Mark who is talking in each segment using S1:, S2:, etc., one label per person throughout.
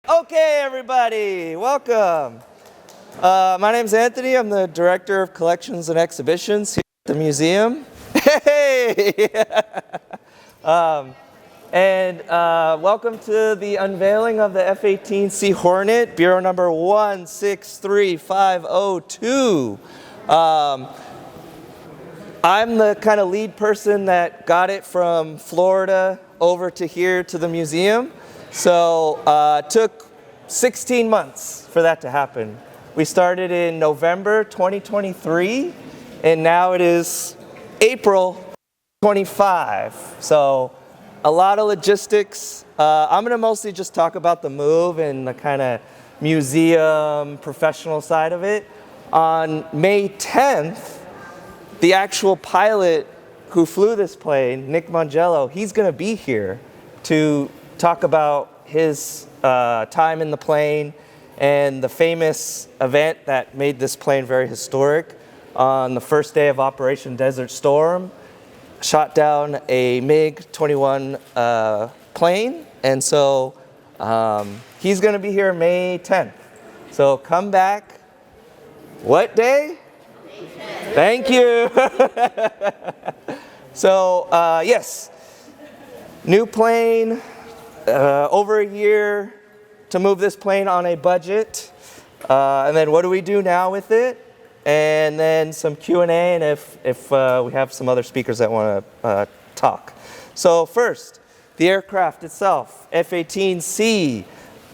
S1: Okay, everybody, welcome. My name's Anthony. I'm the Director of Collections and Exhibitions here at the museum. Hey! Welcome to the unveiling of the F-18C Hornet, Bureau number 163502. I'm the kind of lead person that got it from Florida over to here to the museum. So it took 16 months for that to happen. We started in November 2023, and now it is April 25. So a lot of logistics. I'm going to mostly just talk about the move and the kind of museum professional side of it. On May 10th, the actual pilot who flew this plane, Nick Mangello, he's going to be here to talk about his time in the plane and the famous event that made this plane very historic. On the first day of Operation Desert Storm, shot down a MiG-21 plane, and so he's going to be here May 10th. So come back. What day? May 10th. Thank you. So yes, new plane. Over a year to move this plane on a budget. And then what do we do now with it? And then some Q&A, and if we have some other speakers that want to talk. So first, the aircraft itself, F-18C,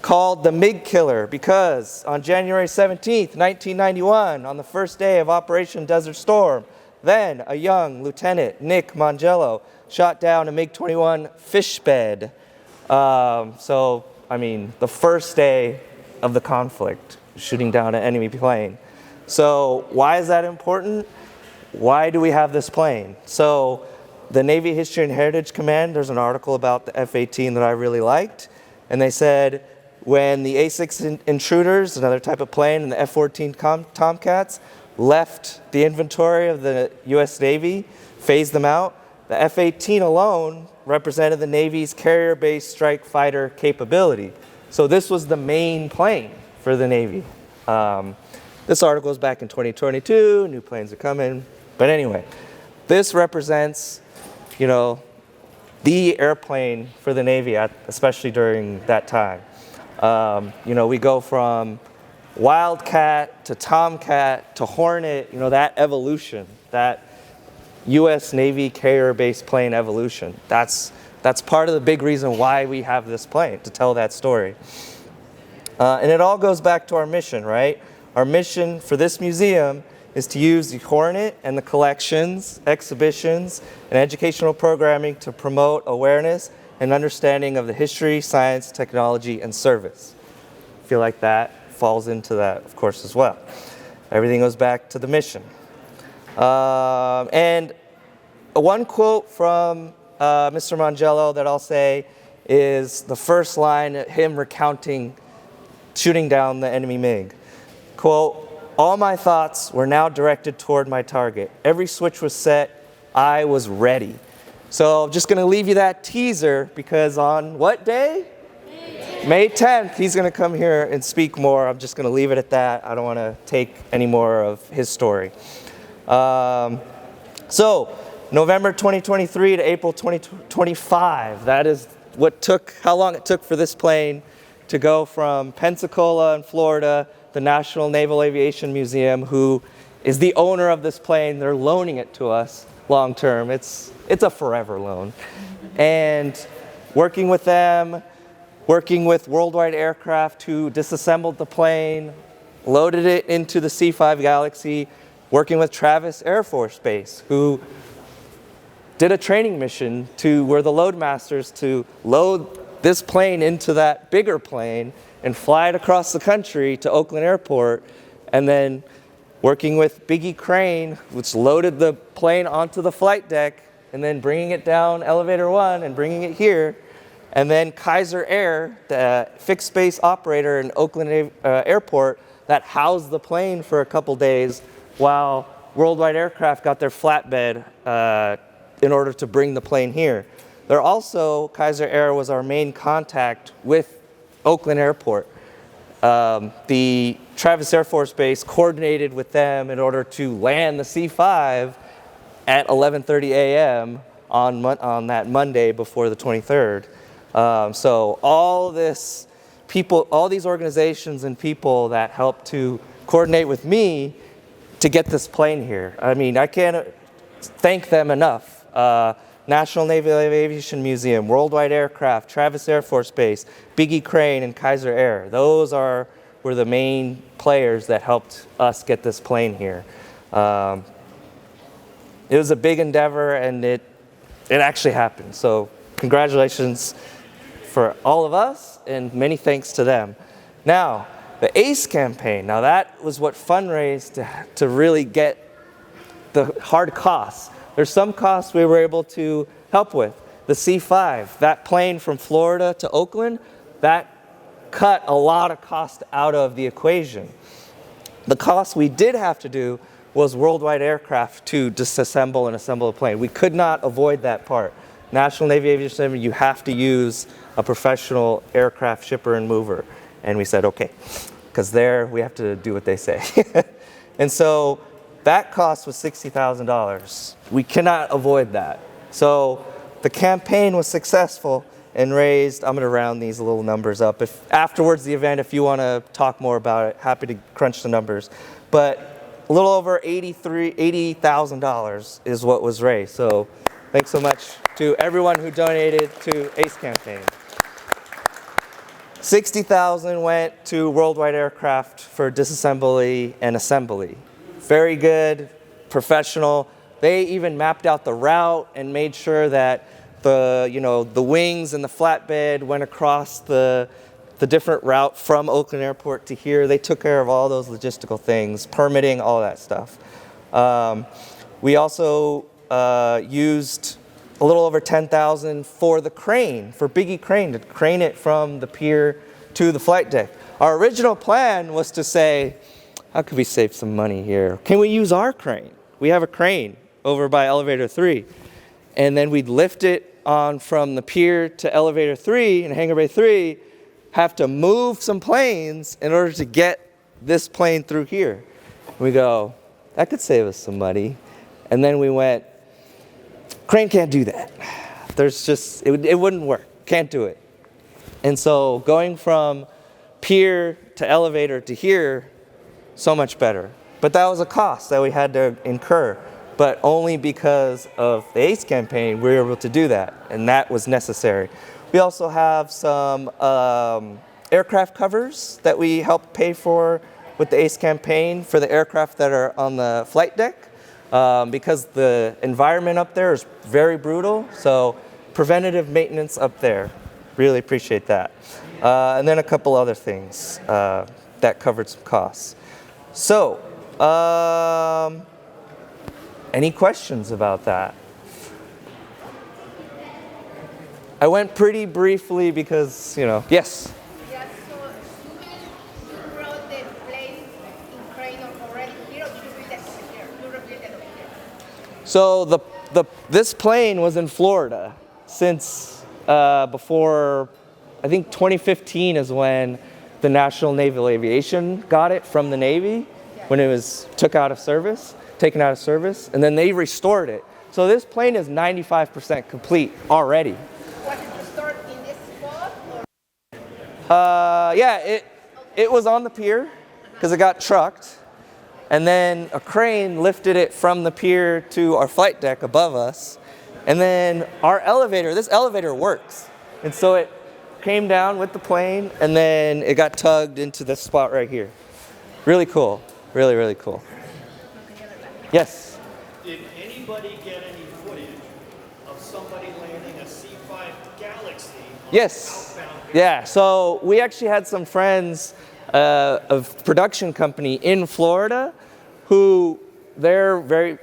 S1: called the MiG Killer because on January 17th, 1991, on the first day of Operation Desert Storm, then a young Lieutenant Nick Mangello shot down a MiG-21 fish bed. So, I mean, the first day of the conflict, shooting down an enemy plane. So why is that important? Why do we have this plane? So the Navy History and Heritage Command, there's an article about the F-18 that I really liked. And they said when the A-6 intruders, another type of plane, and the F-14 Tomcats left the inventory of the U.S. Navy, phased them out, the F-18 alone represented the Navy's carrier-based strike fighter capability. So this was the main plane for the Navy. This article is back in 2022, new planes are coming. But anyway, this represents, you know, the airplane for the Navy, especially during that time. You know, we go from Wildcat to Tomcat to Hornet, you know, that evolution, that U.S. Navy carrier-based plane evolution. That's part of the big reason why we have this plane, to tell that story. And it all goes back to our mission, right? Our mission for this museum is to use the Hornet and the collections, exhibitions, and educational programming to promote awareness and understanding of the history, science, technology, and service. I feel like that falls into that, of course, as well. Everything goes back to the mission. And one quote from Mr. Mangello that I'll say is the first line, him recounting shooting down the enemy MiG. Quote, "All my thoughts were now directed toward my target. Every switch was set. I was ready." So I'm just going to leave you that teaser because on what day? May 10th, he's going to come here and speak more. I'm just going to leave it at that. I don't want to take any more of his story. So November 2023 to April 2025, that is how long it took for this plane to go from Pensacola in Florida, the National Naval Aviation Museum, who is the owner of this plane. They're loaning it to us long term. It's a forever loan. And working with them, working with Worldwide Aircraft who disassembled the plane, loaded it into the C-5 Galaxy, working with Travis Air Force Base, who did a training mission to where the loadmasters to load this plane into that bigger plane and fly it across the country to Oakland Airport, and then working with Biggie Crane, which loaded the plane onto the flight deck, and then bringing it down elevator 1 and bringing it here, and then Kaiser Air, the fixed base operator in Oakland Airport that housed the plane for a couple days while Worldwide Aircraft got their flatbed in order to bring the plane here. Kaiser Air was our main contact with Oakland Airport. The Travis Air Force Base coordinated with them in order to land the C-5 at 11:30 a.m. on that Monday before the 23rd. So all this people, all these organizations and people that helped to coordinate with me to get this plane here. I mean, I can't thank them enough. National Naval Aviation Museum, Worldwide Aircraft, Travis Air Force Base, Biggie Crane, and Kaiser Air. Those were the main players that helped us get this plane here. It was a big endeavor, and it actually happened. So congratulations for all of us, and many thanks to them. Now, the ACE campaign. Now that was what fundraised to really get the hard costs. There's some costs we were able to help with. The C-5, that plane from Florida to Oakland, that cut a lot of cost out of the equation. The cost we did have to do was Worldwide Aircraft to disassemble and assemble a plane. We could not avoid that part. National Navy Aviation Center, you have to use a professional aircraft shipper and mover. And we said, okay, because there we have to do what they say. And so that cost was $60,000. We cannot avoid that. So the campaign was successful and raised, I'm going to round these little numbers up. If afterwards the event, if you want to talk more about it, happy to crunch the numbers. But a little over $80,000 is what was raised. So thanks so much to everyone who donated to ACE campaign. $60,000 went to Worldwide Aircraft for disassembly and assembly. Very good, professional. They even mapped out the route and made sure that the wings and the flatbed went across the different route from Oakland Airport to here. They took care of all those logistical things, permitting, all that stuff. We also used a little over $10,000 for the crane, for Biggie Crane, to crane it from the pier to the flight deck. Our original plan was to say, how could we save some money here? Can we use our crane? We have a crane over by elevator 3. And then we'd lift it on from the pier to elevator 3 and hangar bay 3, have to move some planes in order to get this plane through here. We go, that could save us some money. And then we went, crane can't do that. There's just, it wouldn't work. Can't do it. And so going from pier to elevator to here, so much better. But that was a cost that we had to incur. But only because of the ACE campaign, we were able to do that. And that was necessary. We also have some aircraft covers that we helped pay for with the ACE campaign for the aircraft that are on the flight deck. Because the environment up there is very brutal. So preventative maintenance up there. Really appreciate that. And then a couple other things that covered some costs. So, any questions about that? I went pretty briefly because, yes?
S2: Yeah, so you brought the plane in crane already here, or did you build it over here? You rebuilt it over here?
S1: So this plane was in Florida since before, I think 2015 is when the National Naval Aviation got it from the Navy when it was taken out of service, and then they restored it. So this plane is 95% complete already.
S2: Was it restored in this spot? Or?
S1: Yeah, it was on the pier because it got trucked, and then a crane lifted it from the pier to our flight deck above us, and then our elevator, this elevator works, and so it came down with the plane, and then it got tugged into this spot right here. Really cool. Really, really cool. Yes?
S3: Did anybody get any footage of somebody landing a C-5 Galaxy on
S1: Yes.
S3: outbound?
S1: Yeah, so we actually had some friends of production company in Florida who they're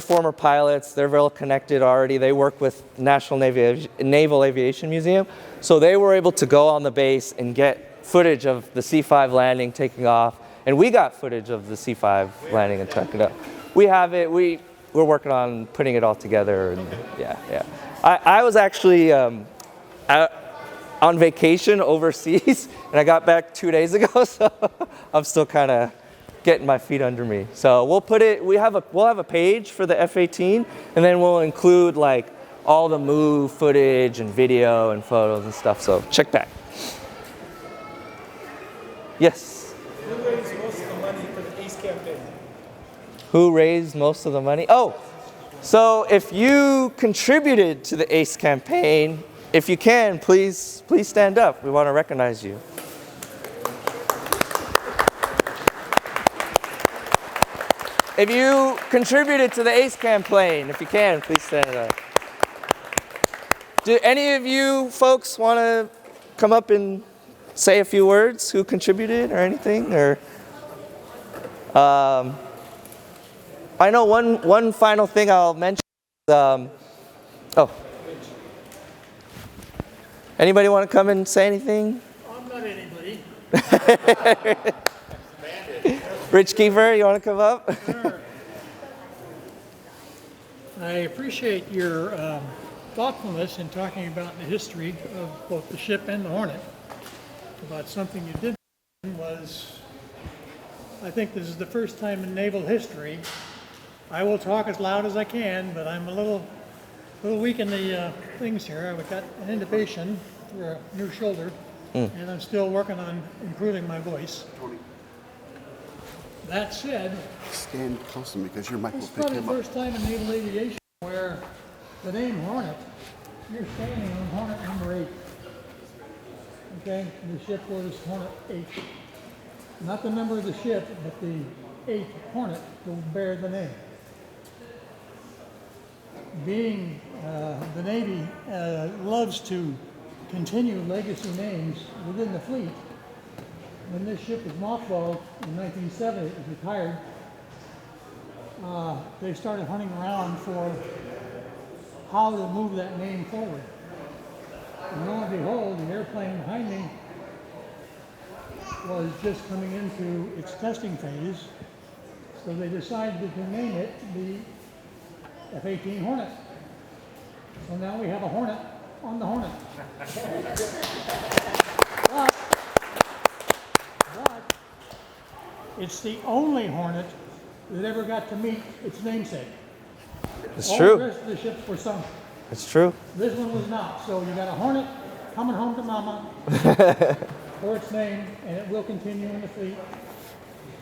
S1: former pilots. They're well connected already. They work with National Naval Aviation Museum. So they were able to go on the base and get footage of the C-5 landing, taking off. And we got footage of the C-5 landing and taking it up. We have it. We're working on putting it all together. And yeah. I was actually, I on vacation overseas, and I got back 2 days ago, so I'm still kind of getting my feet under me. So we'll have a page for the F-18, and then we'll include like all the move footage and video and photos and stuff. So check back. Yes.
S4: Who raised most of the money for the ACE campaign?
S1: Who raised most of the money? Oh, so if you contributed to the ACE campaign, if you can, please stand up. We want to recognize you. If you contributed to the ACE campaign, if you can, please stand up. Do any of you folks want to come up and say a few words who contributed or anything? Or I know one final thing I'll mention. Anybody want to come and say anything?
S4: I'm not anybody.
S1: Rich Kiefer, you want to come up?
S4: Sure. I appreciate your thoughtfulness in talking about the history of both the ship and the Hornet. About something you did was, I think this is the first time in naval history. I will talk as loud as I can, but I'm a little weak in the things here. I've got an intubation for a new shoulder, and I'm still working on improving my voice. That said,
S5: Stand close to me because your mic will
S4: this is
S5: pick
S4: probably the
S5: him up.
S4: first time in naval aviation where the name Hornet, you're standing on Hornet number 8. Okay, the ship was Hornet 8. Not the number of the ship, but the 8th Hornet will bear the name. Being the Navy loves to continue legacy names within the fleet. When this ship was mothballed in 1970, it was retired, they started hunting around for how to move that name forward. And lo and behold, the airplane behind me was just coming into its testing phase, so they decided to name it the F-18 Hornet. So now we have a Hornet on the Hornet. But it's the only Hornet that ever got to meet its namesake.
S1: It's
S4: All
S1: true.
S4: the rest of the ships were sunk.
S1: It's true.
S4: This one was not. So you got a Hornet coming home to mama for its name, and it will continue in the fleet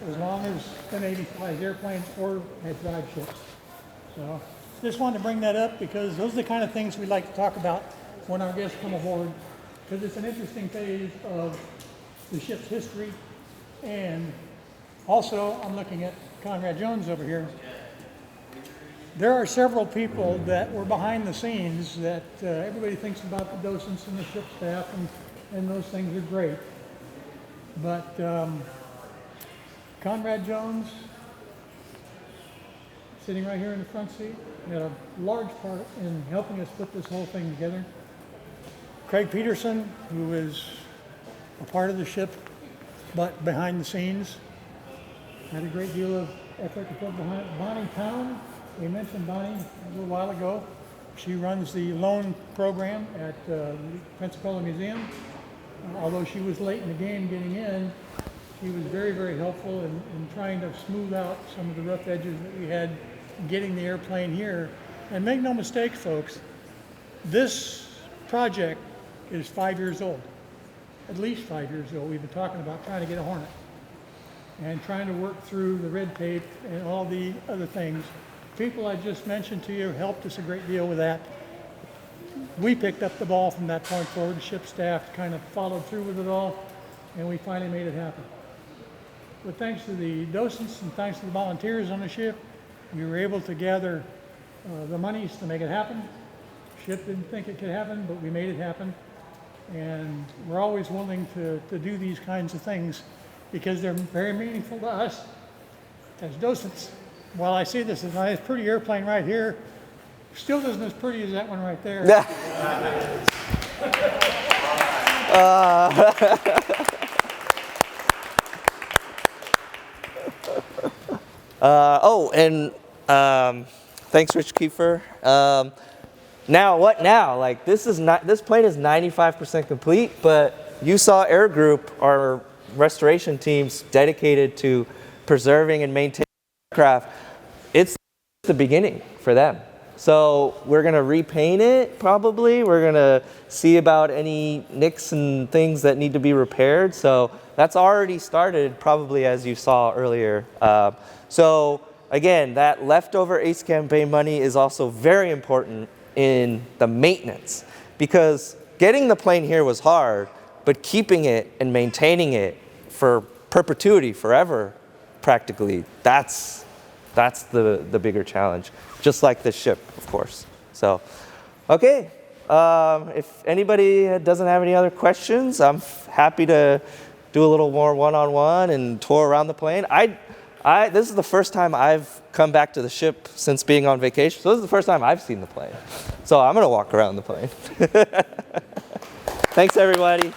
S4: as long as the Navy flies airplanes or has drive ships. So just wanted to bring that up because those are the kind of things we like to talk about when our guests come aboard, because it's an interesting phase of the ship's history. And also, I'm looking at Conrad Jones over here. There are several people that were behind the scenes that everybody thinks about the docents and the ship staff, and those things are great. But Conrad Jones, sitting right here in the front seat, had a large part in helping us put this whole thing together. Craig Peterson, who is a part of the ship, but behind the scenes, had a great deal of effort to put behind it. Bonnie Town, we mentioned Bonnie a little while ago. She runs the loan program at the Pensacola Museum. Although she was late in the game getting in, she was very, very helpful in trying to smooth out some of the rough edges that we had getting the airplane here. And make no mistake, folks, this project is 5 years old, at least 5 years old. We've been talking about trying to get a Hornet and trying to work through the red tape and all the other things. People I just mentioned to you helped us a great deal with that. We picked up the ball from that point forward. The ship staff kind of followed through with it all, and we finally made it happen. But thanks to the docents and thanks to the volunteers on the ship, we were able to gather the monies to make it happen. The ship didn't think it could happen, but we made it happen. And we're always willing to do these kinds of things because they're very meaningful to us as docents. While I see this nice, pretty airplane right here, still isn't as pretty as that one right there.
S1: And thanks, Rich Kiefer. now what now? Like this plane is 95% complete, but you saw Air Group, our restoration teams dedicated to preserving and maintaining the aircraft. It's the beginning for them. So we're gonna repaint it probably. We're gonna see about any nicks and things that need to be repaired. So that's already started probably, as you saw earlier. So again, that leftover ACE campaign money is also very important in the maintenance, because getting the plane here was hard, but keeping it and maintaining it for perpetuity, forever, practically, that's the bigger challenge, just like this ship, of course. So, okay, if anybody doesn't have any other questions, I'm happy to do a little more one-on-one and tour around the plane. This is the first time I've come back to the ship since being on vacation, so this is the first time I've seen the plane. So I'm gonna walk around the plane. Thanks, everybody.